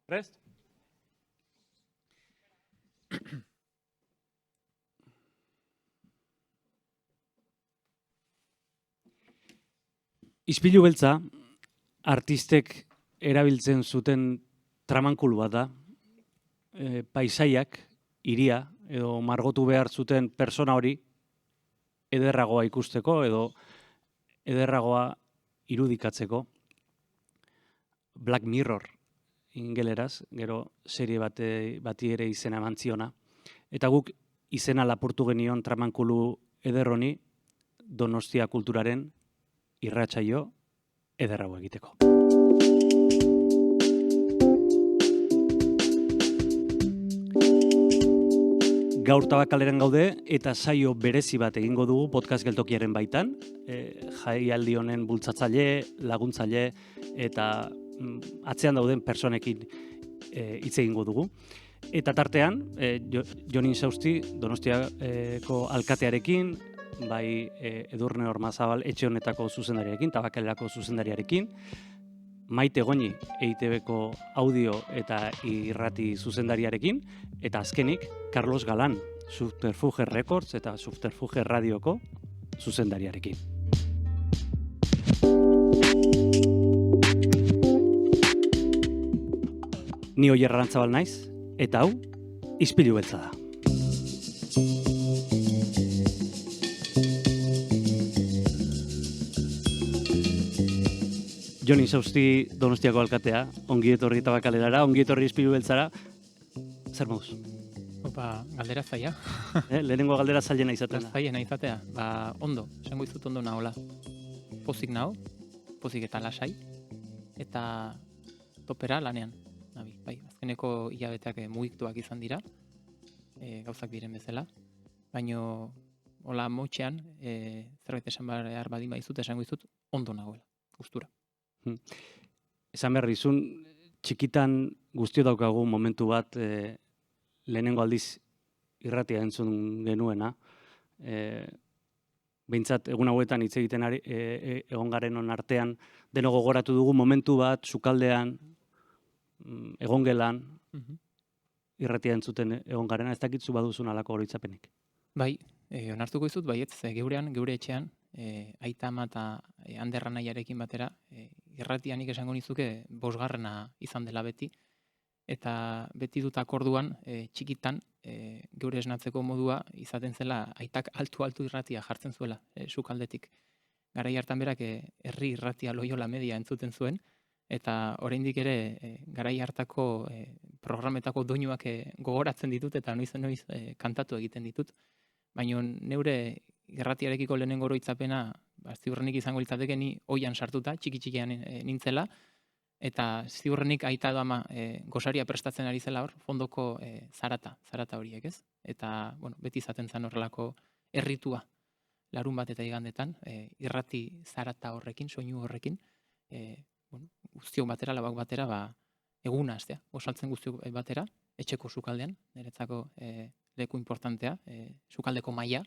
Prest? Ispilu beltza, artistek erabiltzen zuten tramankulu bat da, paisaiak, hiria, edo margotu behar zuten persona hori ederragoa ikusteko edo ederragoa irudikatzeko. Black Mirror ingeleraz, gero serie bati ere izena eman ziona. Eta guk izena lapurtu genion tramankulu eder honi Donostia kulturaren irratsaio ederrago egiteko. Gaur Tabakaleran gaude eta saio berezi bat egingo dugu podcast geltokiaren baitan. Jaialdi honen bultzatzaile, laguntzaile eta atzean dauden personekin hitz egingo dugu. Eta tartean, Jon Insausti, Donostiako alkatearekin, bai Edurne Ormazabal etxe honetako zuzendariarekin, Tabakalerako zuzendariarekin, Maite Goñi EITBko audio eta irrati zuzendariarekin, eta azkenik Carlos Galán, Subterfuge Records eta Subterfuge Radioko zuzendariarekin. Ni Oier Arantzabal naiz, eta hau, Ispilu beltza da. Jon Insausti Donostiako alkatea, ongi etorri Tabakalerara, ongi etorri Ispilu beltzara. Zer moduz? Opa, galdera zaila. Lehenengo galdera zailena izatea. Zailena izatea, ondo, esango izut ondo nahola. Pozik naho, pozik eta lasai, eta topera lanean. Bai, azkeneko hilabeteak mugituak izan dira, gauzak diren bezala, baino hola motxean, zerbait esan behar badin baizut, esango izut ondo nagoela, gustura. Esan behar dizun, txikitan guztio daukagu momentu bat lehenengo aldiz irratia entzun genuena. Behintzat, egun hauetan hitz egiten egon garenon artean, deno gogoratu dugu momentu bat, sukaldean, egongelan, irratia entzuten egon garena, ez dakitzu baduzun alako oroitzapenik. Bai, onartuko izut, baietz, geure etxean, aita ama eta Ander anaiarekin batera, irratia nik esango nizuke 5. izan dela beti, eta beti dut akorduan, txikitan, geure esnatzeko modua izaten zela aitak altu irratia jartzen zuela, sukaldetik. Garai hartan berak herri irratia Loiola Media entzuten zuen, eta oraindik ere garai hartako programetako doinuak gogoratzen ditut eta noiz kantatu egiten ditut. Baina neure irratiarekiko lehenengo oroitzapena ziurrenik izango litzateke ni oian sartuta, txiki-txikian nintzela, eta ziurrenik aita edo ama gosaria prestatzen ari zela hor, fondoko zarata horiek, ez? Eta, beti izaten zen horrelako erritua larun bat eta igandetan, irrati zarata horrekin, soinu horrekin, guztiok batera, labak batera, eguna hastea, osaltzen guztiok batera, etxeko sukaldean, niretzako leku importantea, sukaldeko maila,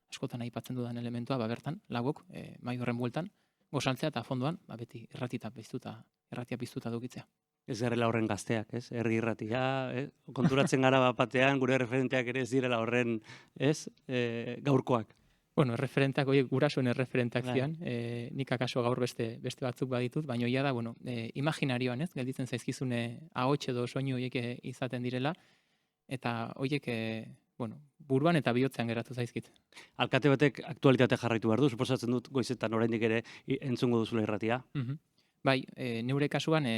askotan aipatzen dudan elementua, bertan, lagok, mai horren bueltan, gozaltzea eta fondoan, beti irratia piztuta dukitzea. Ez garela horren gazteak, ez? Herri irratia, konturatzen gara batean, gure referenteak ere ez direla horren, ez? Gaurkoak. Erreferenteak, gurasoen erreferenteak zian, nik akaso gaur beste batzuk baditut, baina ia da, imaginarioan, ez? Gelditzen zaizkizune ahots edo soinu horiek izaten direla, eta horiek, buruan eta bihotzean geratu zaizkit. Alkate batek aktualitate jarraitu behar du, suposatzen dut goizetan oraindik ere entzungo duzula irratia. Bai, neure kasuan,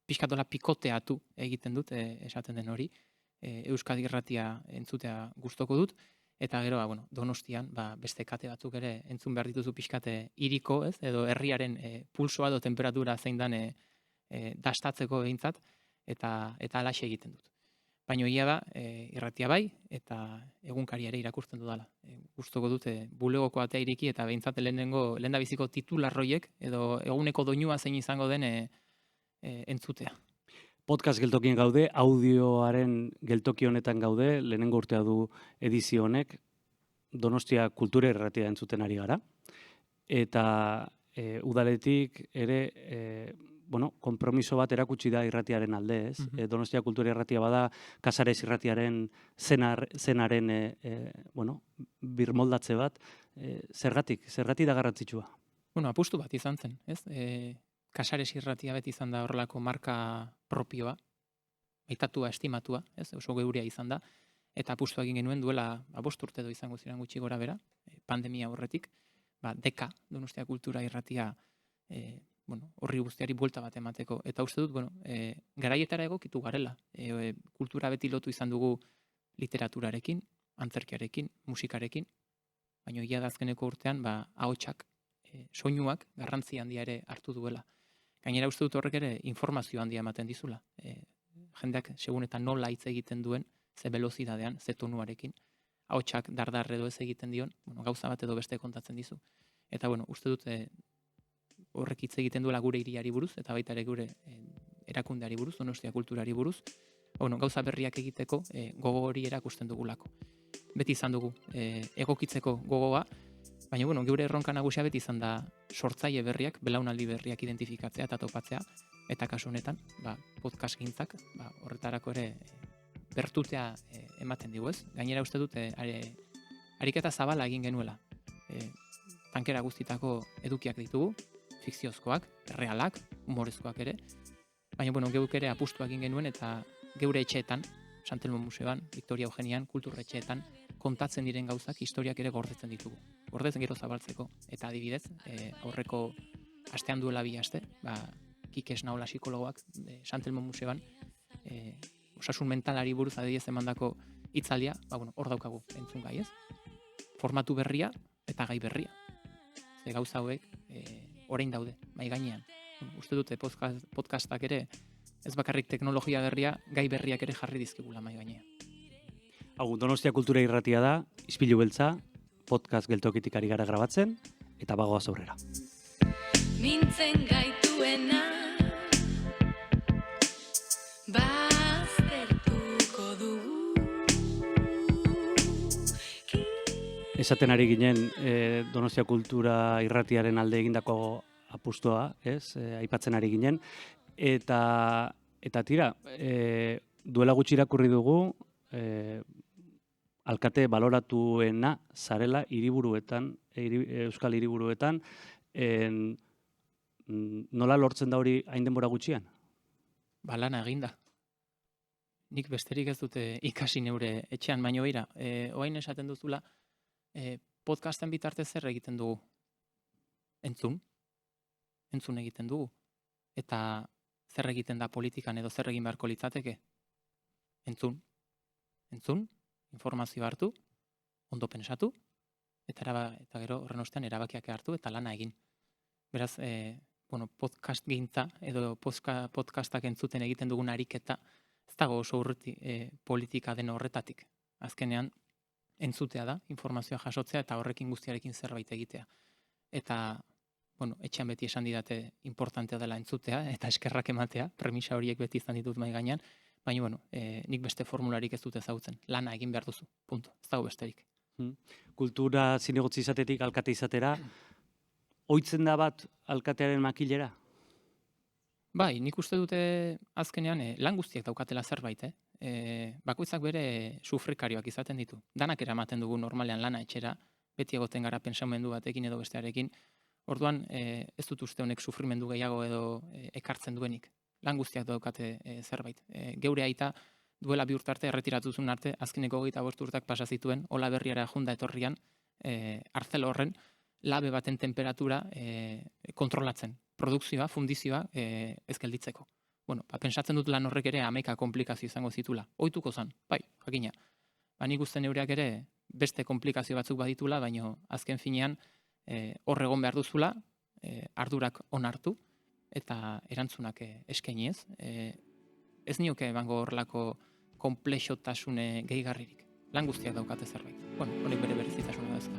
pixkatola pikoteatu egiten dut, esaten den hori, Euskadi irratia entzutea gustoko dut, eta gero, Donostian, beste kate batzuk ere entzun behar dituzu pixkate hiriko, ez? Edo herriaren pulsoa edo temperatura zein dan dastatzeko behintzat, eta alaxe egiten dut. Baina ia da, irratia bai, eta egunkari ere irakurtzen dudala. Gustoko dute bulegoko atea iriki eta behintzat lehendabiziko titularroiek edo eguneko doinua zein izango den entzutea. Podcast geltokien gaude, audioaren geltoki honetan gaude, lehenengo urtea du edizio honek, Donostia kultura irratia entzuten ari gara. Eta udaletik ere bueno, konpromiso bat erakutsi da irratiaren alde, ez? Donostia Kultura Irratia bada Casares Irratiaren zenaren bueno, birmoldatze bat, zergatik da garrantzitsua? Bueno, apustu bat izan zen, ez? Casares Irratia beti izan da horrelako marka propioa, aitatua, estimatua, ez? Oso geurea izan da, eta apustu egin genuen duela 5 urte edo izango ziren gutxi gora bera, pandemia horretik, deka Donostia Kultura Irratia bueno, horri guztiari buelta bat emateko. Eta uste dut, bueno, garaietara egokitu garela. Kultura beti lotu izan dugu literaturarekin, antzerkiarekin, musikarekin, baina egia da azkeneko urtean, ahotsak, soinuak garrantzi handia ere hartu duela. Gainera uste dut horrek ere informazio handia ematen dizula. Jendeak segun eta nola hitz egiten duen, ze velozidadean, ze tonuarekin, ahotsak dardar edo ez egiten dion, bueno, gauza bat edo beste kontatzen dizu. Eta bueno, uste dut horrek hitz egiten duela gure hiriari buruz, eta baita ere gure erakundeari buruz, Donostia Kulturari buruz, bueno, gauza berriak egiteko gogo hori erakusten dugulako. Beti izan dugu egokitzeko gogoa, baina bueno, geure erronka nagusia beti izan da sortzaile berriak, belaunaldi berriak identifikatzea eta topatzea, eta kasu honetan, podcast gintzak, horretarako ere bertutea ematen digu, ez? Gainera uste dut ariketa zabala egin genuela. Tankera guztitako edukiak ditugu, fikziozkoak, realak, humorezkoak ere, baina bueno, geuk ere apustu egin genuen eta geure etxeetan, Santelmo Museoan, Victoria Eugenian, kulturretxeetan, kontatzen diren gauzak, historiak ere gordetzen ditugu. Gordetzen gero zabaltzeko. Eta adibidez, aurreko astean duela 2 aste, Kike Esnaola psikologoak Santelmo Museoan, osasun mentalari buruz adibidez emandako hitzaldia, hor daukagu entzun gai, ez? Formatu berria eta gai berria. Ze gauza hauek orain daude, mai gainean. Uste dute podcastak ere, ez bakarrik teknologia berria, gai berriak ere jarri dizkigula mai gainean. Hau, Donostia Kultura Irratia da, Ispilu Beltza, podcast geltokitik ari gara grabatzen, eta bagoaz aurrera. Mintzen gaituena baztertuko dugu. Esaten ari ginen Donostia Kultura Irratiaren alde egindako apustua, ez? Aipatzen ari ginen. Eta tira, duela gutxi irakurri dugu, alkate baloratuena zarela hiriburuetan, euskal hiriburuetan, nola lortzen da hori hain denbora gutxian? Lana eginda. Nik besterik ez dute ikasi neure etxean, baino beira, oain esaten duzula, podcasten bitartez zer egiten dugu? Entzun egiten dugu. Eta zer egiten da politikan edo zer egin beharko litzateke? Entzun, informazio hartu, ondo pensatu, eta gero horren ostean erabakiak hartu eta lana egin. Beraz, podcast gintza edo podcastak entzuten egiten dugun ariketa, ez dago oso urruti politika den horretatik. Azkenean, entzutea da, informazioa jasotzea eta horrekin guztiarekin zerbait egitea. Eta, etxean beti esan didate importantea dela entzutea eta eskerrak ematea, premisa horiek beti izan ditut mai gainean, baina, nik beste formularik ez dut ezagutzen. Lana egin behar duzu, punto. Ez dago besterik. Kultura zinegotzi izatetik alkate izatera, ohitzen da bat alkatearen makilera? Bai, nik uste dute azkenean lan guztiak daukatela zerbait, bakoitzak bere sufrikarioak izaten ditu. Danak eramaten dugu normalean lana etxera, beti egoten gara pensamendu batekin edo bestearekin. Orduan, ez dut uste honek sufrimendu gehiago edo ekartzen duenik. Lan guztiak daukate zerbait. Geure aita duela 2 urte arte erretiratu zuen arte, azkeneko 25 urteak pasa zituen, Ola Berriara junda etorrian, Artzelo horren, labe baten temperatura kontrolatzen. Produkzioa, fundizioa ez gelditzeko. Pentsatzen dut lan horrek ere 11 komplikazio izango zitula. Ohituko zan, bai, jakina. Nik uste neureak ere beste komplikazio batzuk baditula, baina azken finean hor egon behar duzula, ardurak onartu, eta erantzunak eskaini ez. Ez nioke emango horrelako konplexotasune gehigarririk. Lan guztiak daukate zerbait. Honek bere berezitasuna da ezta.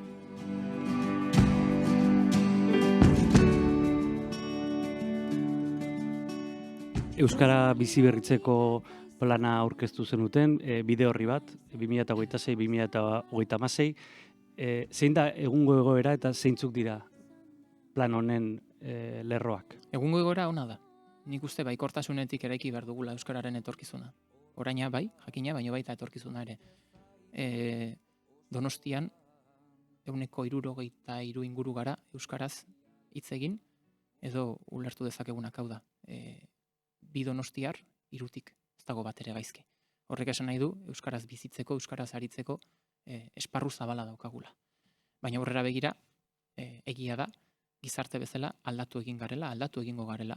Euskara bizi berritzeko plana aurkeztu zenuten, bide horri bat, 2026-2026. Zein da egungo egoera eta zeintzuk dira plan honen lerroak? Egungo egoera ona da. nik uste baikortasunetik eraiki behar dugula euskararen etorkizuna. Oraina bai, jakina, baino baita etorkizuna ere. Donostian, 73 inguru gara euskaraz hitz egin, edo ulertu dezakegunak hau da. Bi donostiar, 3tik, ez dago bat ere gaizki. Horrek esan nahi du, euskaraz bizitzeko, euskaraz aritzeko, esparru zabala daukagula. Baina aurrera begira, egia da, gizarte bezala aldatu egin garela, aldatu egingo garela,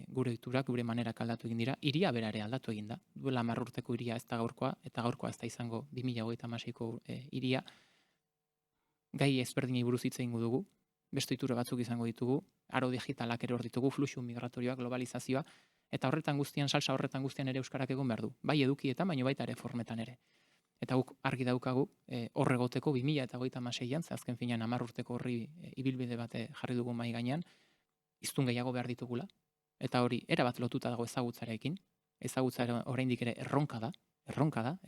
gure ohiturak, gure manerak aldatu egin dira, hiria bera ere aldatu egin da. Duela 10 urteko hiria ez da gaurkoa, eta gaurkoa ez da izango 2036ko hiria. Gai ezberdinei buruz hitz egingo dugu, beste ohitura batzuk izango ditugu, aro digitalak ere hor ditugu, fluxu migratorioak, globalizazioa, eta horretan guztian, salsa horretan guztian ere euskarak egon behar du. Bai edukietan, baino baita ere formetan ere. Eta guk argi daukagu horregoteko 2036an, ze azken finean 10 urteko horri ibilbide bate jarri dugu mai gainean, hiztun gehiago behar ditugula. Eta hori erabat lotuta dago ezagutzarekin. Ezagutza oraindik ere erronka da.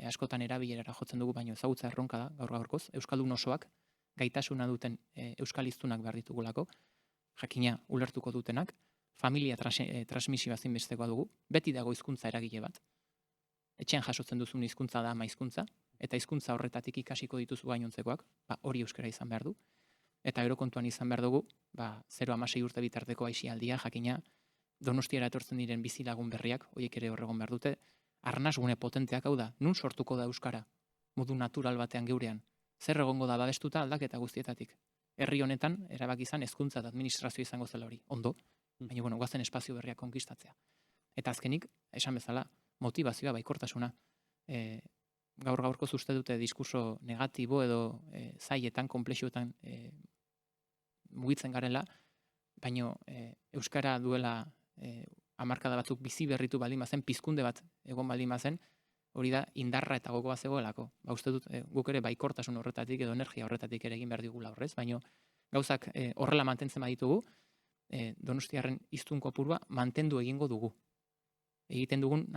Askotan erabilerara jotzen dugu, baino ezagutza erronka da gaur-gaurkoz. Euskaldun osoak gaitasuna duten euskal hiztunak behar ditugulako, jakina ulertuko dutenak, familia transmisioa zinbestekoa dugu, beti dago hizkuntza eragile bat. Etxean jasotzen duzun hizkuntza da ama hizkuntza, eta hizkuntza horretatik ikasiko dituzu gainontzekoak, hori euskara izan behar du. Eta gero kontuan izan behar dugu, 0-16 urte bitarteko aisialdia, jakina Donostiara etortzen diren bizilagun berriak, horiek ere horregon behar dute, arnasgune potenteak hau da, nun sortuko da euskara, modu natural batean geurean, zer egongo da babestuta aldaketa guztietatik. Herri honetan, erabaki izan hezkuntza eta administrazio izango zela hori, ondo, baina goazen espazio berriak konkistatzea. Eta azkenik, esan bezala, motivazioa, baikortasuna. Gaur-gaurko uste dute diskurso negatibo edo zailetan, konplexuetan mugitzen garela, baina euskara duela hamarkada batzuk bizi berritu baldin bazen, pizkunde bat egon baldin bazen, hori da indarra eta gogoa zegoelako. Uste dut guk ere baikortasun horretatik edo energia horretatik ere egin behar digula horrez, baina gauzak horrela mantentzen baditugu, Donostiarren hiztun kopurua mantendu egingo dugu. Egiten dugun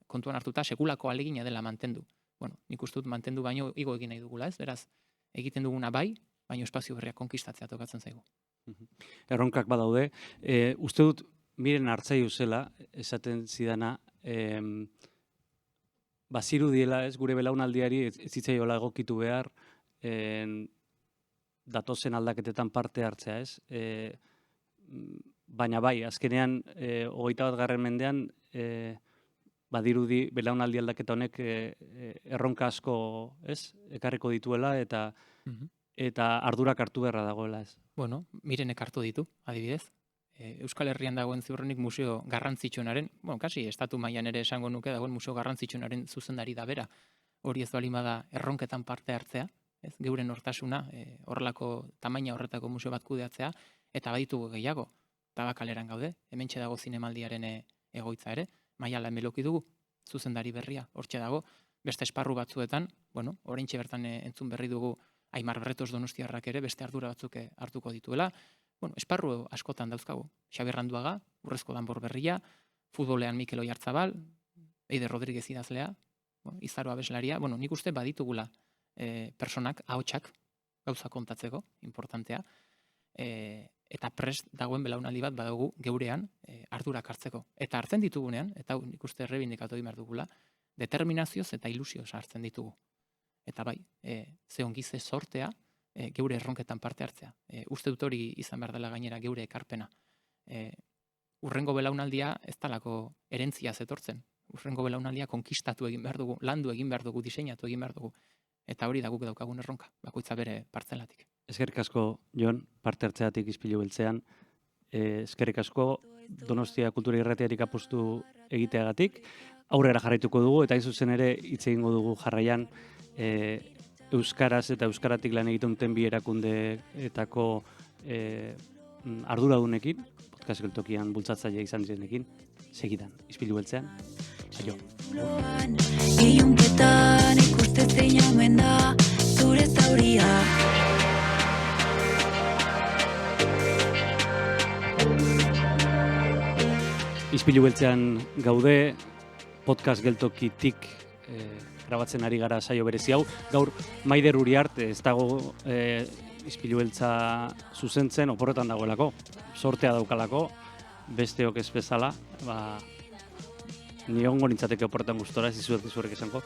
kontuan hartuta sekulako ahalegina dela mantendu. Bueno, nik uste dut mantendu baino igo egin nahi dugula, ez? Beraz, egiten duguna bai, baino espazio berriak konkistatzea tokatzen zaigu. Erronkak badaude. Uste dut, miren hartzaiu zela, esaten zidana, bazirudiela, ez, gure belaunaldiari ez zitzaiola egokitu behar, datozen aldaketetan parte hartzea, ez? Baina bai, azkenean, 21. mendean, badirudi belaunaldi aldaketa honek erronka asko, ez, ekarriko dituela eta ardurak hartu beharra dagoela, ez. Bueno, mirenek hartu ditu, adibidez. Euskal Herrian dagoen ziurrenik museo garrantzitsuenaren, kasi estatu mailan ere esango nuke dagoen museo garrantzitsuenaren zuzendari da bera. Hori ez baldin bada erronketan parte hartzea, ez, geure nortasuna, horrelako tamaina horretako museo bat kudeatzea, eta baditugu gehiago. Tabakaleran gaude, hementxe dago zinemaldiaren egoitza ere, Maiala Emeloki dugu, zuzendari berria, hortxe dago, beste esparru batzuetan, oraintxe bertan entzun berri dugu Aimar Berretos Donostiarrak ere beste ardura batzuk hartuko dituela. Esparru askotan dauzkagu. Xabi Randuaga, Urrezko Danbor berria, futbolean Mikel Oiartzabal, Eider Rodriguez idazlea, Izaro abeslaria, nik uste baditugula personak, ahotsak, gauza kontatzeko, importantea, eta prest dagoen belaunaldi bat badugu geurean ardurak hartzeko. Eta hartzen ditugunean, eta nik uste errebindikatu egin behar dugula, determinazioz eta ilusioz hartzen ditugu. Eta bai, ze ongi ze sortea, geure erronketan parte hartzea. Uste dut hori izan behar dela gainera geure ekarpena. Urrengo belaunaldia ez talako erentzia zetortzen. Urrengo belaunaldia konkistatu egin behar dugu, landu egin behar dugu, diseinatu egin behar dugu. Eta hori da guk daukagun erronka, bakoitza bere partzelatik. Eskerrik asko, Jon, parte hartzeatik Ispilu Beltzean. Eskerrik asko, Donostia Kultura Irratiarik apostu egiteagatik. Aurrera jarraituko dugu, eta zuzen ere hitz egingo dugu jarraian euskaraz eta euskaratik lan egiten duten bi erakundeetako arduradunekin, podcast geltokian bultzatzaile izan direnekin, segidan, Ispilu Beltzean. Aio. Ilunpetan ikuste zein omen da zure zauria. Ispilu Beltzean gaude, podcast geltokitik grabatzen ari gara saio berezi hau. Gaur Maider Uriart ez dago Ispilu Beltza zuzentzen, oporretan dagoelako, sortea daukalako, besteok ez bezala, ni ongo nintzateke oportan gustora, ez izuek esango.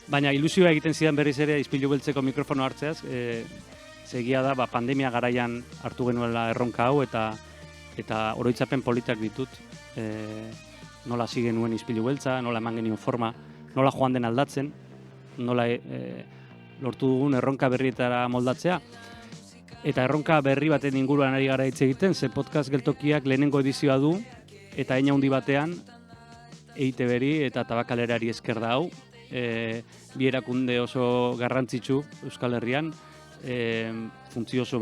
Baina ilusioa egiten zidan berriz ere Ispilu Beltzeko mikrofono hartzeaz, segia da pandemia garaian hartu genuela erronka hau eta oroitzapen politak ditut. Nola hasi genuen Ispilu Beltza, nola eman genuen forma, nola joan den aldatzen, nola lortu dugun erronka berrietara moldatzea. Eta erronka berri baten inguruan ari gara hitz egiten, ze podcast geltokiak lehenengo edizioa du, eta heina handi batean, EITB-ri eta Tabakalerari esker da hau. Bi erakunde oso garrantzitsu Euskal Herrian, funtzio oso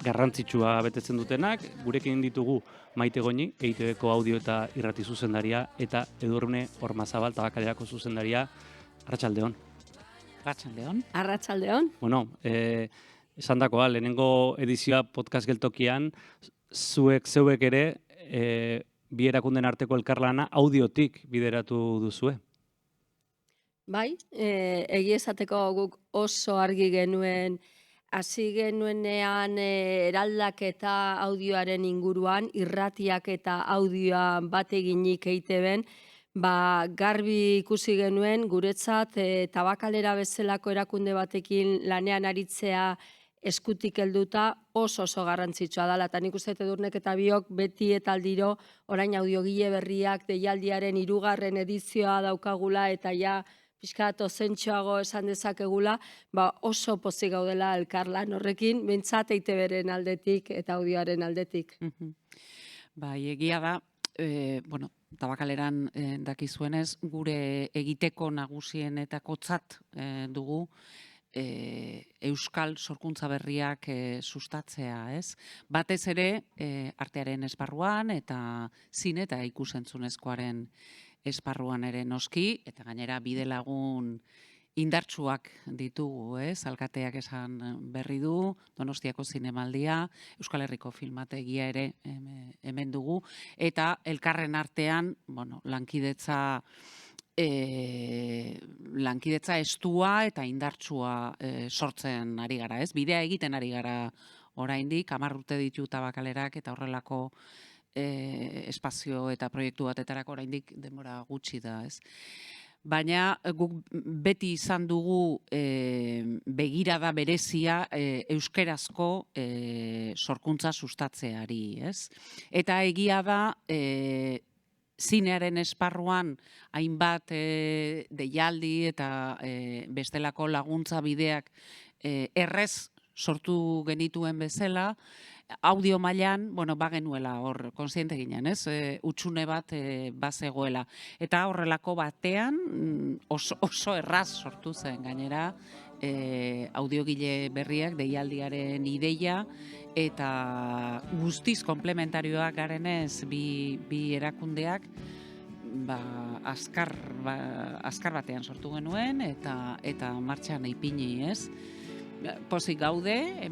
garrantzitsua betetzen dutenak, gurekin ditugu Maite Goñi, EITB-ko audio eta irrati zuzendaria, eta Edurne Ormazabal, Tabakalerako zuzendaria. Arratsaldeon. Arratsaldeon. Arratsaldeon. Bueno, esandakoa, lehenengo edizioa podcast geltokian, zeuek ere, bi erakunden arteko elkarlana audiotik bideratu duzue. Bai, egia esateko guk oso argi genuen, hasi genuenean eraldaketa audioaren inguruan, irratiak eta audioa bat eginik EITB-en, garbi ikusi genuen guretzat Tabakalera bezalako erakunde batekin lanean aritzea eskutik helduta oso garrantzitsua dela. Eta nik uste Edurnek eta biok beti eta aldiro orain audiogile berriak deialdiaren 3. edizioa daukagula eta ja pixkat ozentxoago esan dezakegula, oso pozik gaudela elkarlan horrekin, behintzat EITB-ren aldetik eta audioaren aldetik. Bai, egia da, Tabakaleran dakizuenez, gure egiteko nagusienetakotzat dugu euskal sorkuntza berriak sustatzea, ez? Batez ere, artearen esparruan eta zine eta ikusentzunezkoaren esparruan ere noski, eta gainera bidelagun indartsuak ditugu, ez? Alkateak esan berri du, Donostiako zinemaldia, Euskal Herriko filmategia ere hemen dugu, eta elkarren artean, lankidetza estua eta indartsua sortzen ari gara, ez? Bidea egiten ari gara oraindik, 10 urte ditu Tabakalerak eta horrelako espazio eta proiektu batetarako oraindik denbora gutxi da, ez? Baina guk beti izan dugu begirada berezia euskerazko sorkuntza sustatzeari, ez? Eta egia da zinearen esparruan hainbat deialdi eta bestelako laguntza bideak errez sortu genituen bezala, audio mailan, bagenuela hor kontziente ginen, ez? Hutsune bat bazegoela. Eta horrelako batean oso erraz sortu zen gainera audiogile berriak deialdiaren ideia eta guztiz komplementarioak garenez bi erakundeak azkar batean sortu genuen eta martxan ipini, ez? Pozik gaude,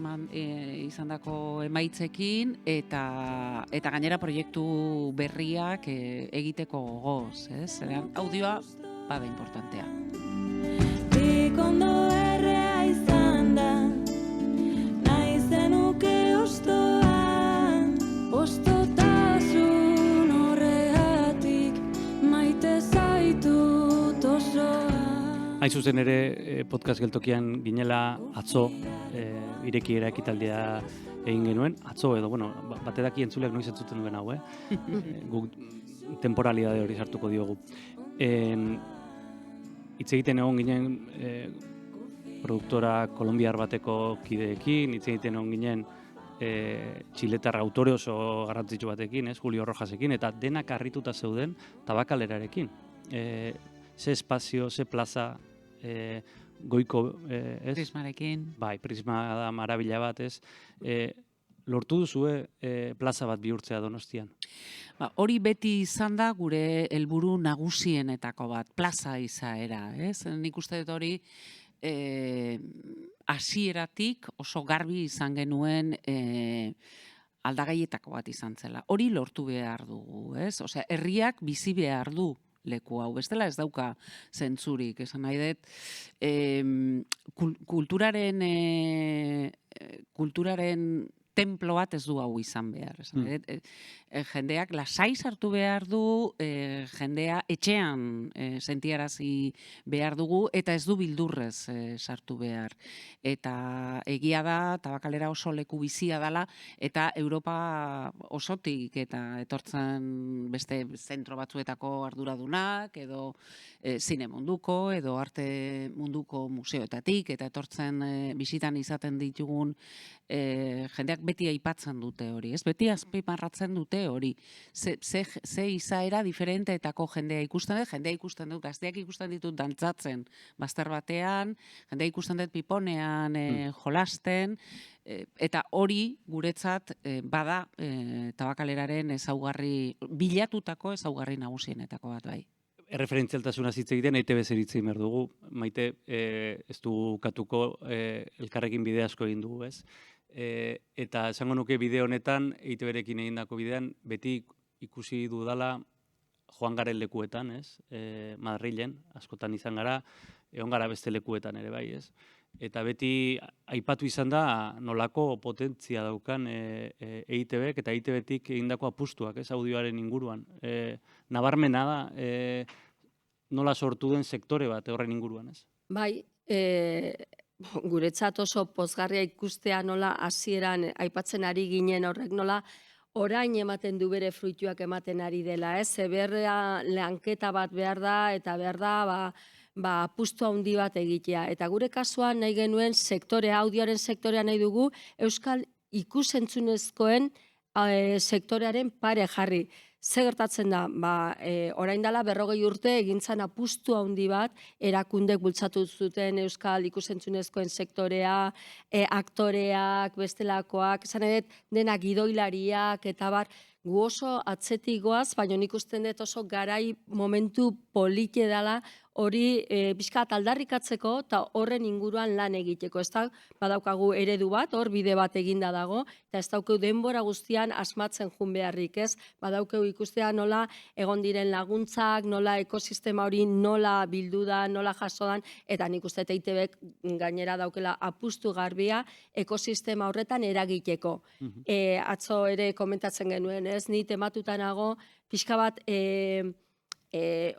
izandako emaitzekin, eta gainera proiektu berriak egiteko gogoz, ez? Audioa bada importantea. Bikondo errea izan da, nahi zenuke ostoan, ostotasun horregatik, maite zaitut osoa. Hain zuzen ere, podcast geltokian ginela atzo, irekiera ekitaldia egin genuen, atzo edo, batedaki entzuleak noiz entzuten duen hau, guk temporalidade hori sartuko diogu. Hitz egiten egon ginen produktora kolombiar bateko kideekin, hitz egiten egon ginen txiletar autore oso garrantzitsu batekin, Julio Rojasekin, eta denak harrituta zeuden Tabakalerarekin. Ze espazio, ze plaza, goiko, ez? Prismarekin. Bai, Prisma da marabila bat, ez? Lortu duzue plaza bat bihurtzea Donostian? Hori beti izan da gure helburu nagusienetako bat, plaza izaera, ez? Nik uste dut hori hasieratik oso garbi izan genuen aldagaietako bat izan zela. Hori lortu behar dugu, ez? Osea, herriak bizi behar du leku hau, bestela ez dauka zentzurik, esan nahi dut, kulturaren templo bat ez du hau izan behar. jendeak lasai sartu behar du, jendea etxean sentiarazi behar dugu, eta ez du bildurrez sartu behar. Eta egia da, Tabakalera oso leku bizia dela, eta Europa osotik eta etortzen beste zentro batzuetako arduradunak, edo zine munduko, edo arte munduko museoetatik, eta etortzen bisitan izaten ditugun jendeak beti aipatzen dute hori, ez? Beti azpimarratzen dute hori. Ze izaera diferenteetako jendea ikusten dut, gazteak ikusten ditut dantzatzen bazter batean, jendea ikusten dut piponean jolasten, eta hori guretzat bada Tabakaleraren bilatutako ezaugarri nagusienetako bat bai. Erreferentzialtasuna hitz egiten EITB zeritzi behar dugu. Maite, ez du ukatuko elkarrekin bide asko egin dugu, ez? Eta esango nuke bide honetan, EITB-rekin egindako bidean, beti ikusi dudala joan garen lekuetan, ez? Madrilen, askotan izan gara, egon gara beste lekuetan ere bai, ez? Eta beti aipatu izan da nolako potentzia daukan EITB-ek eta EITB-tik egindako apustuak, ez, audioaren inguruan. Nabarmena da, nola sortu den sektore bat horren inguruan, ez? Bai, guretzat oso pozgarria ikustea nola hasieran aipatzen ari ginen horrek nola orain ematen du bere fruituak ematen ari dela, ez? Berrea lanketa bat behar da eta behar da apustu handi bat egitea. Eta gure kasuan nahi genuen audioaren sektorea nahi dugu euskal ikusentzunezkoen sektorearen pare jarri. Ze gertatzen da, orain dela 40 urte egintzan apustu handi bat, erakundek bultzatu zuten euskal ikusentzunezkoen sektorea, aktoreak, bestelakoak, esan edet, denak gidoilariak, eta bar, gu oso atzetik goaz, baina nik usten dut oso garai momentu polite dela, hori pixkat aldarrikatzeko eta horren inguruan lan egiteko. Ez da, badaukagu eredu bat, hor bide bat eginda dago, eta ez daukeu denbora guztian asmatzen jun beharrik, ez? Badaukeu ikustea nola egon diren laguntzak, nola ekosistema hori nola bildu da, nola jaso dan, eta nik uste EITBek gainera daukela apustu garbia ekosistema horretan eragiteko. Atzo ere komentatzen genuen, ez? Ni tematuta nago, pixka bat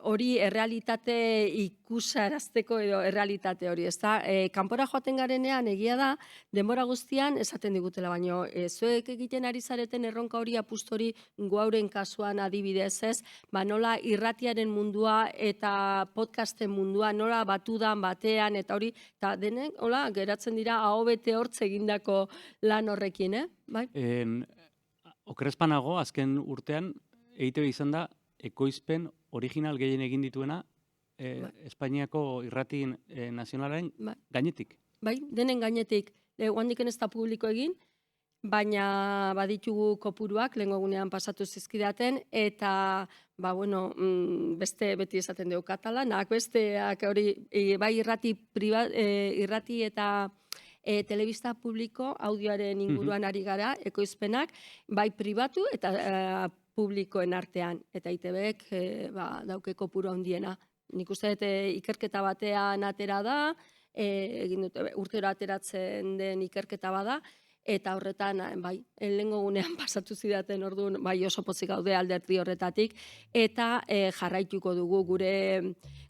hori errealitate ikusarazteko edo errealitate hori, ezta? Kanpora joaten garenean egia da, denbora guztian esaten digutela, baino zuek egiten ari zareten erronka hori apustu hori guauren kasuan adibidez, ez? Nola irratiaren mundua eta podcasten mundua nola batudan batean eta hori, eta denek, hola, geratzen dira aho bete hortz egindako lan horrekin, bai? Okrespanago, azken urtean, EITB izan da ekoizpen original gehien egin dituena Espainiako irrati nazionalaren gainetik. Bai, denen gainetik. Guandiken ez da publiko egin, baina baditugu kopuruak, lehengo egunean pasatu zizkidaten, eta beste beti esaten dugu katalanak, besteak hori, bai irrati eta telebista publiko audioaren inguruan ari gara, ekoizpenak, bai pribatu eta publikoen artean, eta EITBek dauke kopuru handiena. Nik uste dut ikerketa batean atera da, egin dute urtero ateratzen den ikerketa bada, eta horretan, bai, lehengo gunean pasatu zidaten orduan, bai oso pozik gaude alderdi horretatik, eta jarraituko dugu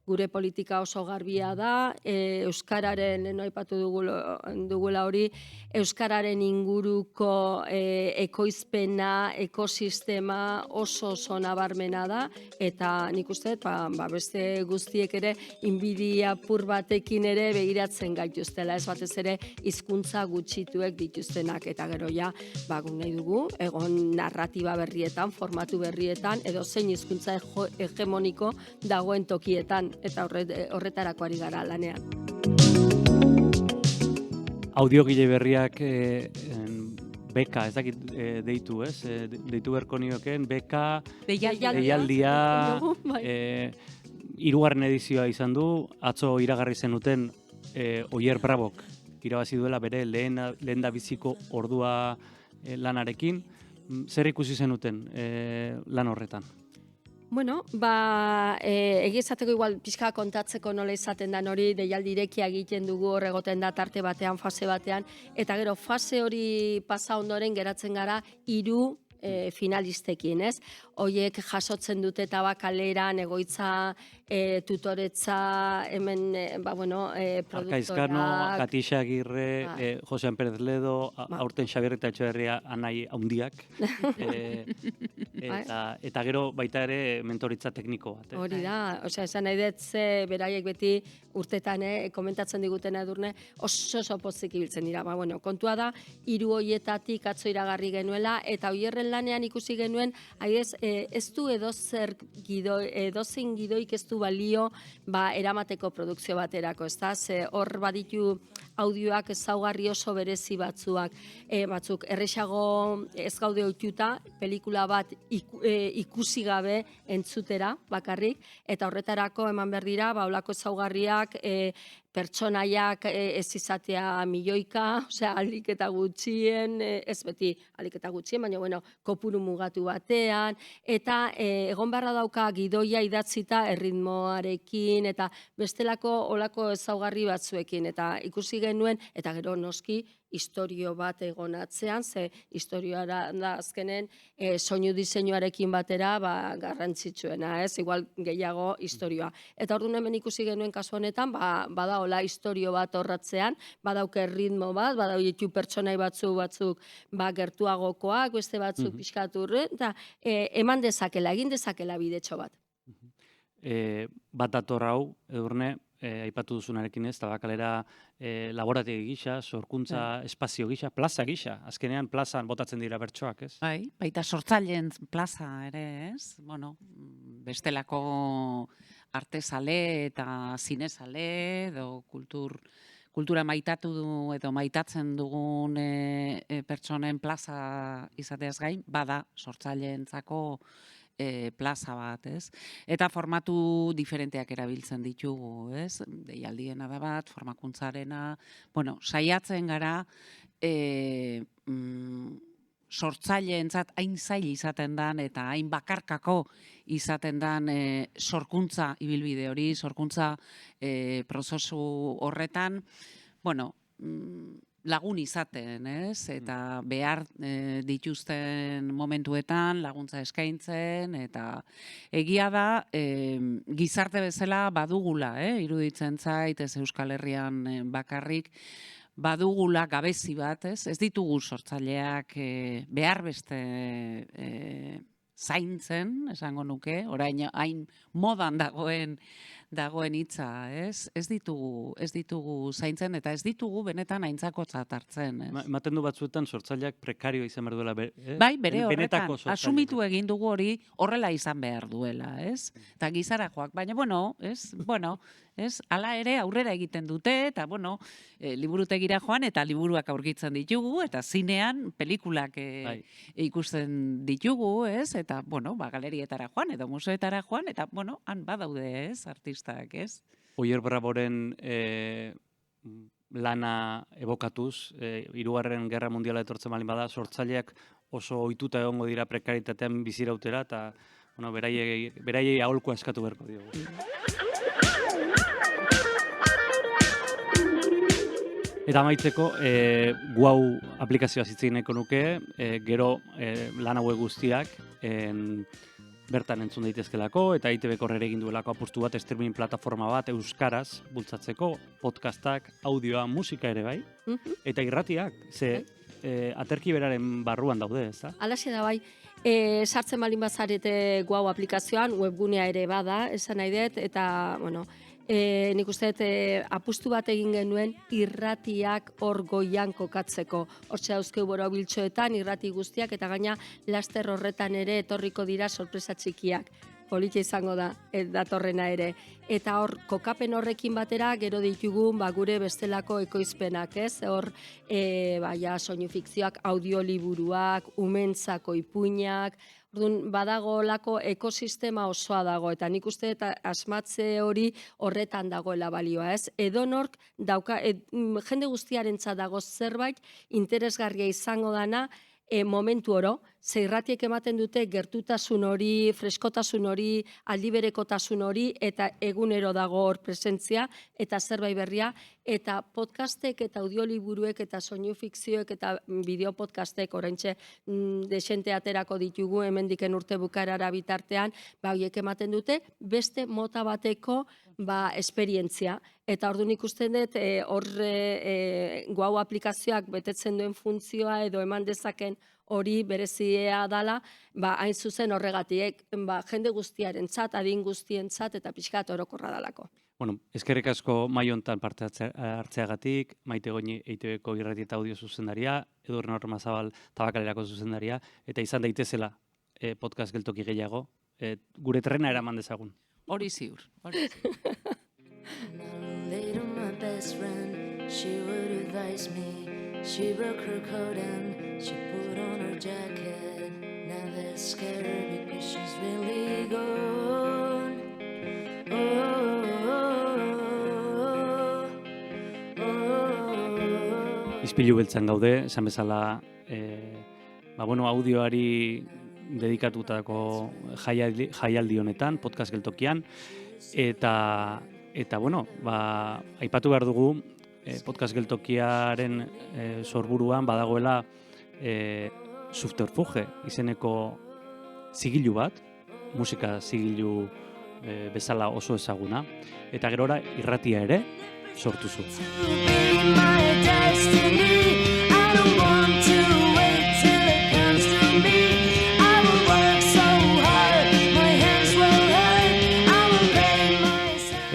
gure politika oso garbia da, euskararen, lehen aipatu dugula hori, euskararen inguruko ekoizpena, ekosistema oso nabarmena da, eta nik uste dut, beste guztiek ere, inbidia pur batekin ere begiratzen gaituztela, ez batez ere hizkuntza gutxituek dituztenak, eta gero ja, nahi dugu, egon narratiba berrietan, formatu berrietan, edo zein hizkuntza hegemoniko dagoen tokietan, eta horretarako ari gara lanean. Audiogile berriak beka, ez dakit deitu, ez? Deitu berko nioken, beka, deialdia, hirugarren edizioa izan du, atzo iragarri zenuten Oier Brabok irabazi duela bere lehen da biziko ordua lanarekin. Zer ikusi zenuten lan horretan? Bueno, egizateko igual pixka kontatzeko nola izaten da hori, deialdi irekia egiten dugu hor egoten da tarte batean, fase batean, eta gero fase hori pasa ondoren geratzen gara 3 finalistekin, ez? Hoiek jasotzen dute Tabakaleran egoitza, tutoretza, hemen, Arkaizkano, produktorak, Katixa Agirre, Bai. Josean Pérez Ledo, Ba. aurten Xabier eta Etxeberria anai handiak. Eta gero baita ere mentoritza tekniko bat. Hori da, esan nahi dut ze beraiek beti urtetan komentatzen digutena Edurne, oso pozik ibiltzen dira. Kontua da, 3 hoietatik atzo iragarri genuela, eta hoierren lanean ikusi genuen, ez du edozein gidoik ez du balio eramateko produkzio baterako, ez da? Ze hor baditu audioak ezaugarri oso berezi batzuk erresago ez gaude ohituta, pelikula bat ikusi gabe entzutera bakarrik, eta horretarako eman behar dira, holako ezaugarriak, pertsonaiak ez izatea milioika, alik eta gutxien, ez beti alik eta gutxien, baina kopuru mugatu batean, eta egon beharra dauka gidoia idatzita erritmoarekin, eta bestelako olako ezaugarri batzuekin, eta ikusi genuen, eta gero noski, istorio bat egon atzean, ze istorioa da azkenen soinu diseinuarekin batera garrantzitsuena, ez? Igual gehiago istorioa. Eta orduan hemen ikusi genuen kasu honetan, bada hola istorio bat horratzean, badauke ritmo bat, badauke pertsonai batzuk gertuagokoak, beste batzuk pixkaturre, eta eman dezakela, egin dezakela bidetxo bat. Bat dator hau, Edurne, aipatu duzunarekin ez, Tabakalera laborategi gisa, sorkuntza espazio gisa, plaza gisa. Azkenean plazan botatzen dira bertsoak, ez? Bai, baita sortzaileen plaza ere, ez? Bestelako artezale eta zinezale edo kultura maitatu du edo maitatzen dugun pertsonen plaza izateaz gain, bada sortzaileentzako plaza bat, ez? Eta formatu diferenteak erabiltzen ditugu, ez? Deialdiena da bat, formakuntzarena, saiatzen gara sortzaileentzat hain zail izaten dan eta hain bakarkako izaten dan sorkuntza ibilbide hori, sorkuntza prozesu horretan, lagun izaten, ez? Eta behar dituzten momentuetan laguntza eskaintzen, eta egia da gizarte bezala badugula, iruditzen zait, ez Euskal Herrian bakarrik, badugula gabezi bat, ez? Ez ditugu sortzaileak behar beste zaintzen, esango nuke, orain hain modan dagoen hitza, ez? Ez ditugu zaintzen, eta ez ditugu benetan aintzakotzat hartzen, ez? Ematen du batzuetan sortzaileak prekarioa izan behar duela. Bai, bere horretan, Benetako sortzaile. asumitu egin dugu hori horrela izan behar duela, ez? Eta gizara joak, baina, ez? Hala ere aurrera egiten dute, eta, liburutegira joan, eta liburuak aurkitzen ditugu, eta zinean pelikulak ikusten ditugu, ez? Eta, galerietara joan, edo museoetara joan, eta, han badaude, ez? Artistak, ez? Oier Braboren lana ebokatuz, Hirugarren Gerra Mundiala etortzen baldin bada, sortzaileak oso ohituta egongo dira prekaritatean bizirautera, eta beraiei aholkua eskatu beharko diogu. Eta amaitzeko, gu hau aplikazioa zitzen nahiko nuke, gero lan hauek guztiak bertan entzun daitezkelako, eta ITB-ko egin duelako apustu bat, streaming plataforma bat euskaraz bultzatzeko, podcastak, audioa, musika ere bai, eta irratiak, ze aterki beraren barruan daude, ez da? Alaxe da bai, sartzen balin bazarete gu hau aplikazioan, webgunea ere bada, esan nahi dut, eta, nik uste apustu bat egin genuen irratiak hor goian kokatzeko. Hortxe dauzkeu borobiltxoetan irrati guztiak, eta gaina laster horretan ere etorriko dira sorpresa txikiak. Politia izango da, datorrena ere. Eta hor, kokapen horrekin batera, gero ditugu gure bestelako ekoizpenak, ez? Hor, soinu fikzioak, audioliburuak, umentzako ipuinak, badago lako ekosistema osoa dago, eta nik uste eta asmatze hori horretan dagoela balioa, ez? Edonork dauka, jende guztiarentzat dago zerbait interesgarria izango dana momentu oro, ze irratiek ematen dute gertutasun hori, freskotasun hori, aldiberekotasun hori, eta egunero dago hor presentzia, eta zerbait berria, eta podcastek eta audioliburuek eta soinu fikzioek eta bideo podcastek oraintxe desente aterako ditugu hemendiken urte bukaerara bitartean, horiek ematen dute beste mota bateko esperientzia. Eta orduan ikusten dut hau aplikazioak betetzen duen funtzioa edo eman dezaken hori berezia dala, hain zuzen horregatik, jende guztiarentzat, adin guztientzat eta pixkat orokorra dalako. Bueno, eskerrik asko mahai hontan parte hartzeagatik, Maite Goñi EITBko irrati eta audio zuzendaria, Edurne Ormazabal Tabakalerako zuzendaria, eta izan daitezela podcast geltoki gehiago, gure trena eraman dezagun. Hori ziur, hori ziur. Later my best friend, she would advise me. She broke her coat and she put on her jacket. Now they're scared because she's really gone. Ispilu beltzan gaude, esan bezala, audioari dedikatutako jaialdi honetan, podcast geltokian, eta aipatu behar dugu, podcast geltokiaren sorburuan badagoela Subterfuge izeneko zigilu bat, musika zigilu bezala oso ezaguna, eta gerora irratia ere sortu zu.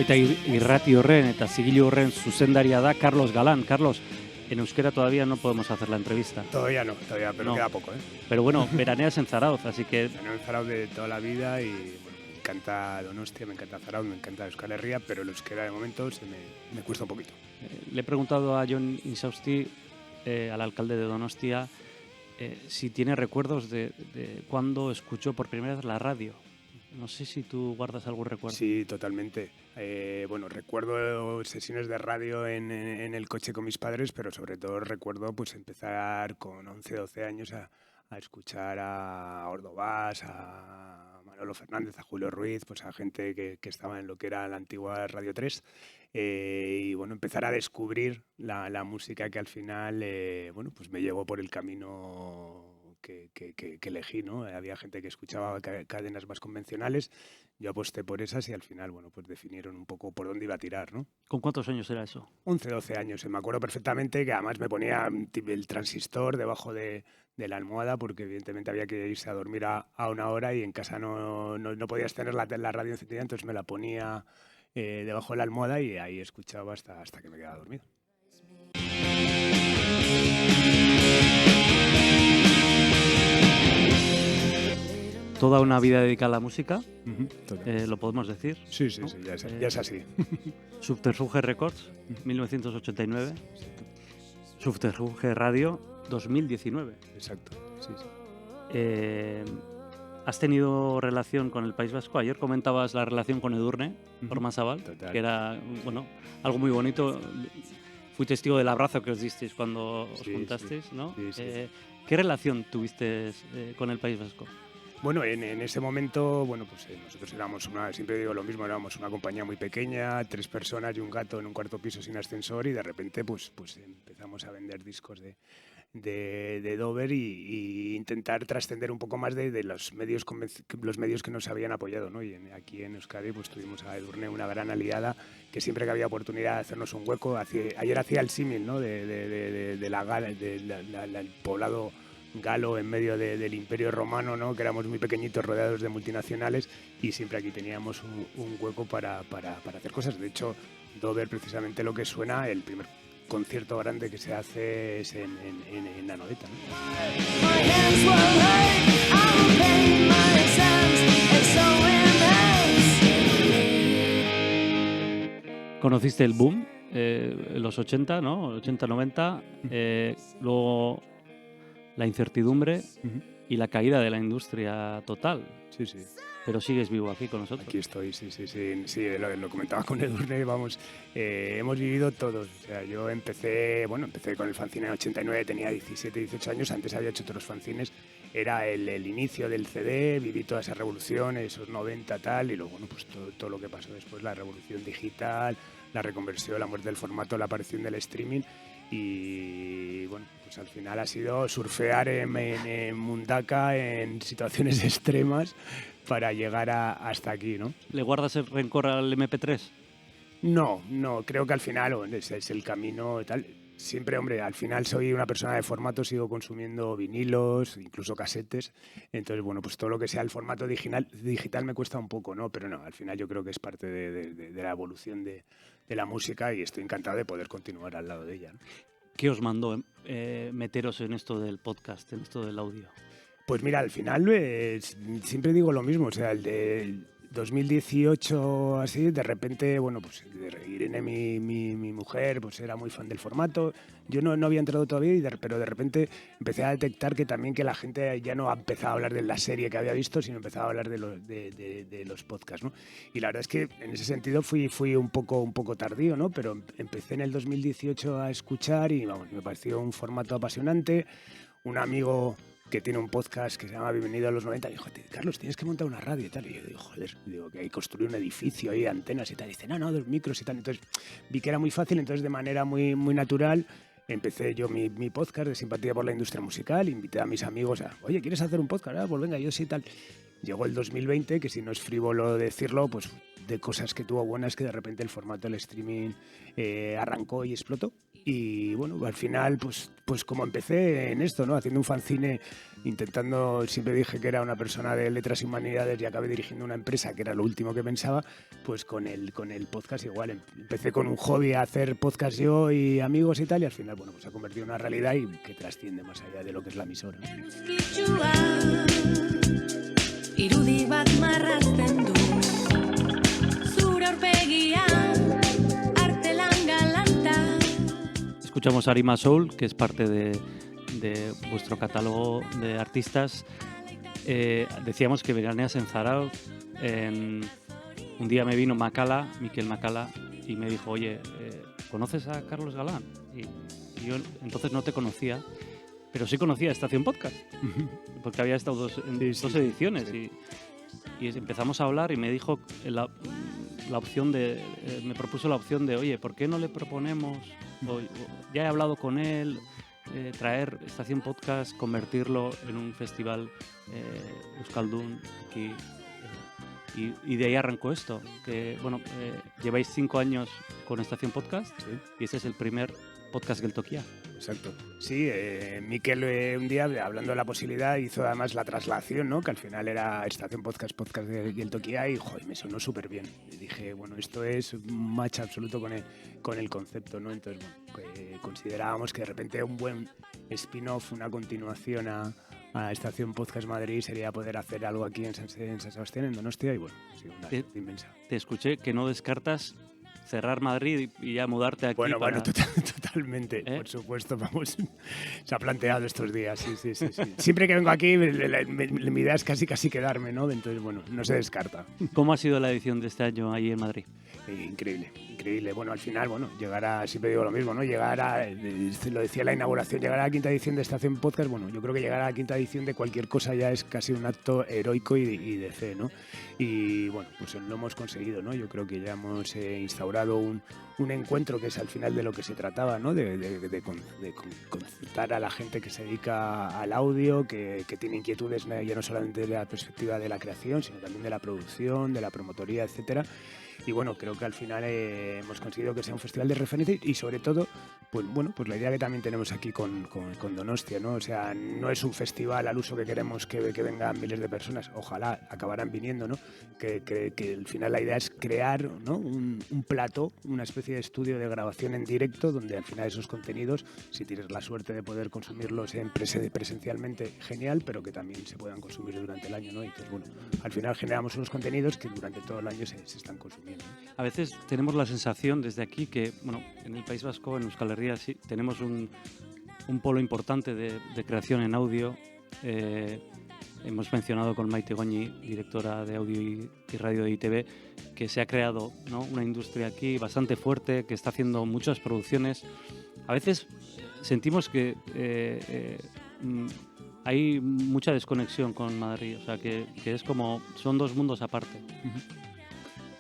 Eta irrati horren eta zigilu horren zuzendaria da Carlos Galán. Carlos, en euskera todavía no podemos hacer la entrevista. Todavía no, pero No. queda poco, ¿eh? Pero bueno, veraneas en Zarauz, así que Me he Zarauz de toda la vida y bueno, me encanta Donostia, me encanta Zarauz, me encanta Euskal Herria, pero el euskera de momento me cuesta un poquito. le he preguntado a Jon Insausti, al alcalde de Donostia, si tiene recuerdos de cuando escuchó por primera vez la radio. No sé si tú guardas algún recuerdo. Sí, totalmente. Recuerdo sesiones de radio en el coche con mis padres, pero sobre todo recuerdo pues empezar con 11, 12 años a escuchar a Ordovás, a Manolo Fernández, a Julio Ruiz, pues a gente que estaba en lo que era la antigua Radio 3. Y bueno, empezar a descubrir la música que al final pues me llevó por el camino que elegí, ¿no? Había gente que escuchaba cadenas más convencionales, yo aposté por esas y al final, bueno, pues definieron un poco por dónde iba a tirar, ¿no? ¿Con cuántos años era eso? 11, 12 años, me acuerdo perfectamente que además me ponía el transistor debajo de la almohada porque evidentemente había que irse a dormir a una hora y en casa no podías tener la radio encendida, entonces me la ponía debajo de la almohada y ahí escuchaba hasta que me quedaba dormido. Toda una vida dedicada a la música, Total. lo podemos decir. Sí, ¿no? ya es así. Subterfuge Records, 1989. Subterfuge Radio, 2019. Exacto. Sí. ¿Has tenido relación con el País Vasco? Ayer comentabas la relación con Edurne Ormazabal, Total. que era algo muy bonito. Fui testigo del abrazo que os disteis cuando os Sí, juntasteis, sí. ¿no? Sí. ¿Qué relación tuviste con el País Vasco? Bueno, en ese momento, nosotros éramos siempre digo lo mismo, éramos una compañía muy pequeña, 3 personas y un gato en un cuarto piso sin ascensor y de repente pues empezamos a vender discos de Dover y intentar trascender un poco más de los medios que nos habían apoyado, ¿no? Y aquí en Euskadi pues tuvimos a Edurne, una gran aliada, que siempre que había oportunidad de hacernos un hueco, ayer hacía el símil, ¿no? de el poblado galo en medio del Imperio Romano, ¿no? Que éramos muy pequeñitos rodeados de multinacionales y siempre aquí teníamos un hueco para hacer cosas. De hecho, Dover precisamente lo que suena, el primer concierto grande que se hace es en Anoeta, ¿no? Conociste el boom, los 80, ¿no? 80-90, luego la incertidumbre y la caída de la industria total. Sí. Pero sigues vivo aquí con nosotros. Aquí estoy, sí, lo comentaba con Edurne, vamos, hemos vivido todos. O sea, yo empecé con el fanzine en 89, tenía 17, 18 años, antes había hecho otros fanzines era el inicio del CD, viví toda esa revolución, esos 90 tal, y luego bueno, pues todo lo que pasó después, la revolución digital, la reconversión, la muerte del formato, la aparición del streaming, y bueno, pues al final ha sido surfear en Mundaka en situaciones extremas para llegar hasta aquí, ¿no? ¿Le guardas el rencor al MP3? No, creo que al final ese es el camino tal. Siempre, hombre, al final soy una persona de formato, sigo consumiendo vinilos, incluso casetes. Entonces, bueno, pues todo lo que sea el formato digital me cuesta un poco, ¿no? Pero no, al final yo creo que es parte de la evolución de la música y estoy encantado de poder continuar al lado de ella, ¿no? ¿Qué os mandó meteros en esto del podcast, en esto del audio? Pues mira, al final siempre digo lo mismo, o sea, el de 2018 así, de repente, bueno, pues Irene, mi mujer, pues era muy fan del formato. Yo no había entrado todavía, pero de repente empecé a detectar que también que la gente ya no ha empezado a hablar de la serie que había visto, sino empezaba a hablar de los podcasts, ¿no? Y la verdad es que en ese sentido fui un poco tardío, ¿no? Pero empecé en el 2018 a escuchar y vamos, me pareció un formato apasionante. Un amigo que tiene un podcast que se llama Bienvenido a los 90, y dijo, Carlos, tienes que montar una radio y tal. Y yo digo, joder, que hay que construir un edificio, hay antenas y tal. Y dice, no, 2 micros y tal. Entonces vi que era muy fácil, entonces de manera muy natural empecé yo mi podcast de simpatía por la industria musical, invité a mis amigos a, oye, ¿quieres hacer un podcast? Ah, pues venga, yo sí tal. Llegó el 2020, que si no es frívolo decirlo, pues de cosas que tuvo buenas, que de repente el formato del streaming arrancó y explotó. Y bueno, al final, pues como empecé en esto, ¿no? Haciendo un fanzine, intentando, siempre dije que era una persona de letras y humanidades y acabé dirigiendo una empresa, que era lo último que pensaba, pues con el podcast igual. Empecé con un hobby a hacer podcast yo y amigos y tal, y al final, bueno, pues se ha convertido en una realidad y que trasciende más allá de lo que es la emisora. Irudi bat marrazten du zure aurpegian artelan galanta. Escuchamos a Arima Soul, que es parte de vuestro catálogo de artistas. Decíamos que veraneas en Zarauz. Un día me vino Miquel Macala, y me dijo, oye, ¿conoces a Carlos Galán? Y yo entonces no te conocía, pero sí conocía Estación Podcast, porque había estado en dos ediciones. Sí. Y empezamos a hablar y me dijo la opción me propuso la opción de, oye, ¿por qué no le proponemos? Ya he hablado con él, traer Estación Podcast, convertirlo en un festival Euskaldun aquí. Y de ahí arrancó esto, que bueno, lleváis 5 años con Estación Podcast, sí, y este es el primer podcast Geltokia. Exacto. Sí, Miquel un día, hablando de la posibilidad, hizo además la traslación, ¿no? Que al final era Estación Podcast de Geltokia, y joder, me sonó súper bien. Y dije, bueno, esto es un match absoluto con el concepto, ¿no? Entonces, bueno, considerábamos que de repente un buen spin-off, una continuación a Estación Podcast Madrid sería poder hacer algo aquí en San Sebastián, en Donostia, y bueno, sí, una inmensa. Te escuché que no descartas cerrar Madrid y ya mudarte aquí. Bueno, totalmente, por supuesto, vamos, se ha planteado estos días, sí. Siempre que vengo aquí, mi idea es casi quedarme, ¿no? Entonces, bueno, no se descarta. ¿Cómo ha sido la edición de este año ahí en Madrid? Increíble. Bueno, al final, llegar siempre digo lo mismo, ¿no? Lo decía en la inauguración, llegar a la 5ª edición de Estación Podcast, bueno, yo creo que llegar a la 5ª edición de cualquier cosa ya es casi un acto heroico y de fe, ¿no? Y bueno, pues lo hemos conseguido, ¿no? Yo creo que ya hemos instaurado un encuentro que es al final de lo que se trataba, ¿no? De concertar a la gente que se dedica al audio, que tiene inquietudes ya no solamente de la perspectiva de la creación, sino también de la producción, de la promotoría, etcétera. Y bueno, creo que al final hemos conseguido que sea un festival de referencia y sobre todo, pues la idea que también tenemos aquí con Donostia, ¿no? O sea, no es un festival al uso que queremos que vengan miles de personas, ojalá acabarán viniendo, ¿no? Que al final la idea es crear, ¿no? un plató, una especie de estudio de grabación en directo donde al final esos contenidos, si tienes la suerte de poder consumirlos presencialmente, genial, pero que también se puedan consumir durante el año, ¿no? Y entonces, bueno, al final generamos unos contenidos que durante todo el año se están consumiendo. A veces tenemos la sensación desde aquí que, bueno, en el País Vasco, en Euskal Herria, sí, tenemos un polo importante de creación en audio. Hemos mencionado con Maite Goñi, directora de audio y radio de ITV, que se ha creado, ¿no? Una industria aquí bastante fuerte, que está haciendo muchas producciones. A veces sentimos que hay mucha desconexión con Madrid, o sea, que es como, son dos mundos aparte.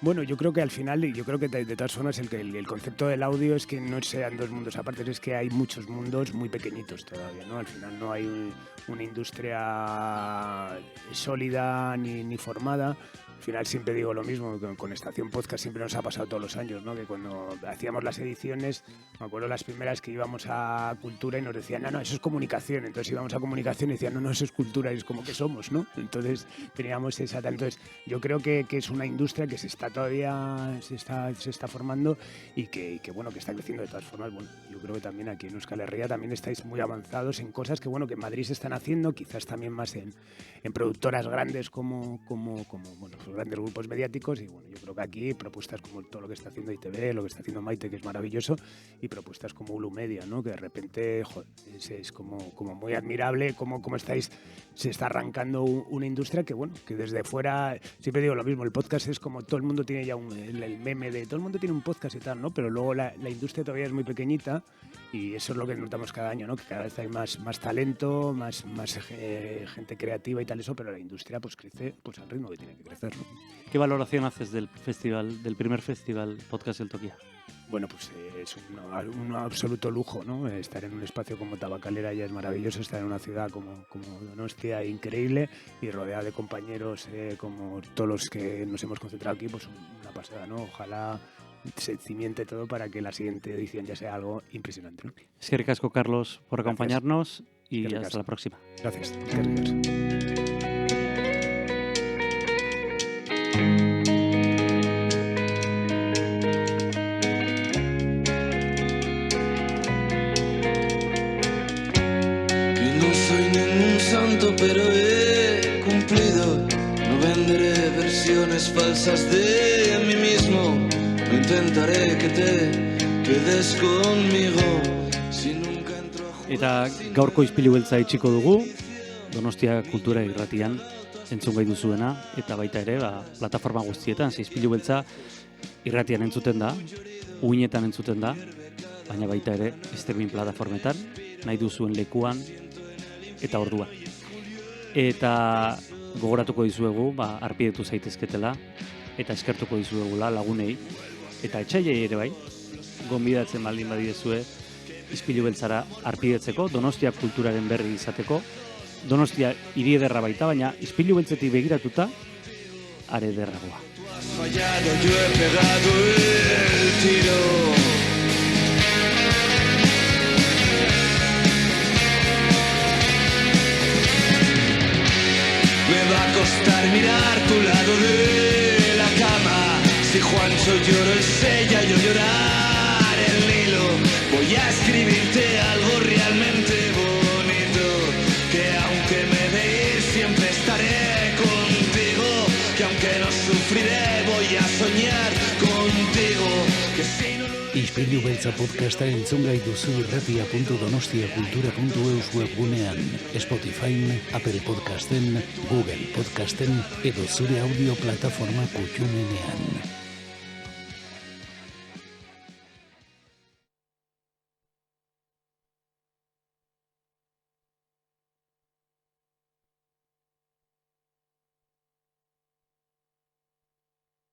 Bueno, yo creo que al final, yo creo que de todas formas el concepto del audio es que no sean dos mundos aparte, es que hay muchos mundos muy pequeñitos todavía, ¿no? Al final no hay una industria sólida ni formada. Al final siempre digo lo mismo, con Estación Podcast siempre nos ha pasado todos los años, ¿no? Que cuando hacíamos las ediciones, me acuerdo las primeras que íbamos a Cultura y nos decían, no, eso es comunicación. Entonces íbamos a comunicación y decían, no, eso es cultura, y es como que somos, ¿no? Entonces teníamos esa... Entonces yo creo que es una industria que se está formando y que bueno, que está creciendo de todas formas. Bueno, yo creo que también aquí en Euskal Herria también estáis muy avanzados en cosas que, bueno, que en Madrid se están haciendo, quizás también más en productoras grandes como bueno, grandes grupos mediáticos, y bueno, yo creo que aquí propuestas como todo lo que está haciendo ITV, lo que está haciendo Maite, que es maravilloso, y propuestas como Ulu Media, ¿no? Que de repente, joder, es como muy admirable cómo se está arrancando una industria que, bueno, que desde fuera, siempre digo lo mismo, el podcast es como todo el mundo tiene ya el meme de todo el mundo tiene un podcast y tal, ¿no? Pero luego la industria todavía es muy pequeñita, y eso es lo que notamos cada año, ¿no? Que cada vez hay más talento, más gente creativa y tal, eso, pero la industria pues crece pues al ritmo que tiene que crecer, ¿no? ¿Qué valoración haces del primer festival Podcast Geltokia? Bueno, pues es un absoluto lujo, ¿no? Estar en un espacio como Tabakalera ya es maravilloso, estar en una ciudad como Donostia, increíble, y rodeada de compañeros como todos los que nos hemos concentrado aquí, pues una pasada, ¿no? Ojalá se cimente todo para que la siguiente edición ya sea algo impresionante, ¿no? Eskerrik asko, Carlos, por acompañarnos y Eskerrik hasta asko. la próxima. Gracias. Eskerrik asko. Que no soy ningún santo, pero he cumplido. No venderé versiones falsas de mí mismo. No intentaré que te quedes conmigo. Si nunca entro a jugar. Eta gaurko ispilu beltza itxiko dugu, Donostia Kultura Irratian entzun gai duzuena, eta baita ere, plataforma guztietan, ispilu beltza irratian entzuten da, uinetan entzuten da, baina baita ere, streaming plataformetan, nahi duzuen lekuan eta orduan. Eta gogoratuko dizuegu, arpidetu zaitezketela, eta eskertuko dizuegula lagunei, eta etxaiei ere bai, gonbidatzen baldin badidezue, ispilu beltzara arpidetzeko, Donostia kulturaren berri izateko, Donostia hiri ederra baita, baina ispilu beltzetik begiratuta, are ederragoa. Has fallado, yo he pegado el tiro. Me va a costar mirar tu lado de la cama. Si Juancho lloro el sella, yo llorar el Nilo. Voy a escribirte algo realmente bonito, que aunque me veis siempre estaré contigo, que aunque no sufriré voy a soñar contigo, que si no lo... Ispilu beltza podcasta entzungai duzu irratia.donostiakultura.eus webgunean, Spotify, Apple Podcasten, Google Podcasten edo zure audio plataforma kutxunenean.